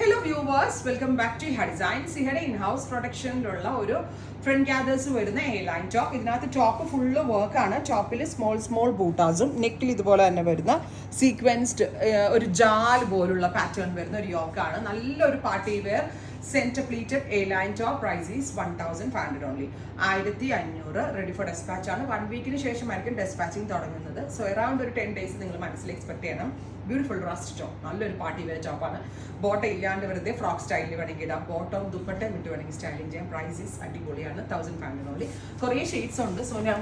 Hello viewers, welcome back to Hiha designs. ഹിഹയുടെ in house പ്രൊഡക്ഷനിലുള്ള ഒരു ഫ്രണ്ട് ഗ്യാദേഴ്സ് വരുന്ന എ ലൈൻ ടോപ്പ്. ഇതിനകത്ത് ടോപ്പ് ഫുള്ള് വർക്കാണ്. ടോപ്പിൽ സ്മോൾ ബൂട്ടാസും നെക്കിൽ ഇതുപോലെ തന്നെ വരുന്ന സീക്വൻസ്ഡ് ഒരു ജാൽ പോലുള്ള പാറ്റേൺ വരുന്ന ഒരു യോക്കാണ്. നല്ലൊരു party wear centre pleated A line top. Price is 1500 only. 1500 ready for dispatch ആണ്. 1 വീക്കിന് ശേഷമായിരിക്കും ഡെസ്പാച്ചിങ് തുടങ്ങുന്നത്. സോ അറൌണ്ട് ഒരു 10 ഡേയ്സ് നിങ്ങൾ മനസ്സിൽ എക്സ്പെക്ട് ചെയ്യണം. ബ്യൂട്ടിഫുൾ റസ്റ്റ് ടോപ്പ്, നല്ലൊരു പാർട്ടി വെയർ ടോപ്പാണ്. ബോട്ടം ഇല്ലാണ്ട് വെറുതെ ഫ്രോക്ക് സ്റ്റൈലിൽ വേണമെങ്കിൽ ഇടാം. ബോട്ടം ദുപ്പട്ടയും ഇട്ട് വേണമെങ്കിൽ സ്റ്റൈലിംഗ് ചെയ്യാം. പ്രൈസസ് അടിപൊളിയാണ്. 1500 ഓൺലി. കുറേ ഷെയ്ഡ്സ് ഉണ്ട്. സോ ഞാൻ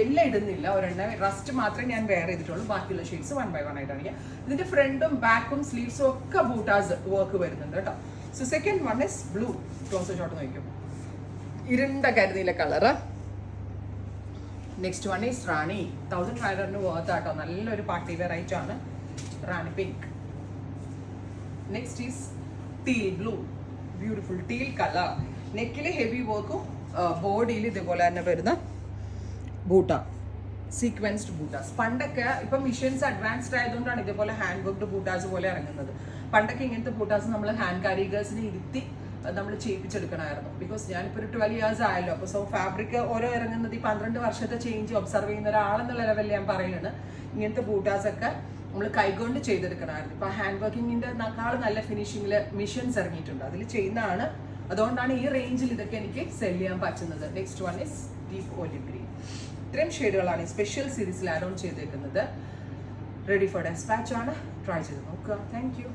എല്ലാം ഇടുന്നില്ല, ഒരെണ്ണം റസ്റ്റ് മാത്രമേ ഞാൻ വെയർ ചെയ്തിട്ടുള്ളൂ. ബാക്കിയുള്ള ഷെയ്ഡ്സ് 1 by 1 ആയിട്ടാണ്. ഇതിന്റെ ഫ്രണ്ടും ബാക്കും സ്ലീവ്സും ഒക്കെ ബൂട്ടാസ് വർക്ക് വരുന്നുണ്ട് കേട്ടോ. So second one is blue. Close shot നോക്കും, ഇരുണ്ട കരുതിയിലെ colour. Next one is Rani. 1500 worth ആട്ടോ. നല്ലൊരു പാർട്ടി വെയർ ആയിട്ടാണ്. Rani pink. Next is teal blue. Beautiful teal colour. നെക്കിൽ ഹെവി വർക്കും ബോഡിയിൽ ഇതുപോലെ തന്നെ വരുന്ന ബൂട്ട, സീക്വൻസ്ഡ് ബൂട്ടാസ്. പണ്ടൊക്കെ ഇപ്പം മിഷൻസ് അഡ്വാൻസ്ഡ് ആയതുകൊണ്ടാണ് ഇതുപോലെ ഹാൻഡ് വർക്ക്ഡ് ബൂട്ടാസ് പോലെ ഇറങ്ങുന്നത്. പണ്ടൊക്കെ ഇങ്ങനത്തെ ബൂട്ടാസ് നമ്മൾ ഹാൻഡ് കാരിഗേഴ്സിനെ ഇരുത്തി നമ്മൾ ചെയ്യിപ്പിച്ചെടുക്കണമായിരുന്നു. ബിക്കോസ് ഞാനിപ്പോൾ ഒരു 12 years ആയല്ലോ. അപ്പോൾ സോ ഫാബ്രിക് ഓരോ ഇറങ്ങുന്നത് ഈ 12 വർഷത്തെ ചേഞ്ച് ഒബ്സർവ് ചെയ്യുന്ന ഒരാളെന്നുള്ള ലെവലിൽ ഞാൻ പറയുന്നത്. ഇങ്ങനത്തെ ബൂട്ടാസ് ഒക്കെ നമ്മൾ കൈകൊണ്ട് ചെയ്തെടുക്കണമായിരുന്നു. ഇപ്പോൾ ഹാൻഡ് വർക്കിങ്ങിൻ്റെ നല്ല ഫിനിഷിങ്ങിൽ മിഷൻസ് ഇറങ്ങിയിട്ടുണ്ട്, അതിൽ ചെയ്യുന്നതാണ്. അതുകൊണ്ടാണ് ഈ റേഞ്ചിൽ ഇതൊക്കെ എനിക്ക് സെൽ ചെയ്യാൻ പറ്റുന്നത്. Next one is deep olive green. ഇത്രയും ഷെയ്ഡുകളാണ് ഈ സ്പെഷ്യൽ സീരീസിൽ ആഡ് ഓൺ ചെയ്തേക്കുന്നത്. റെഡി ഫോർ ഡെസ്പാച്ച് ആണ്. ട്രൈ ചെയ്ത് നോക്കുക. Thank you.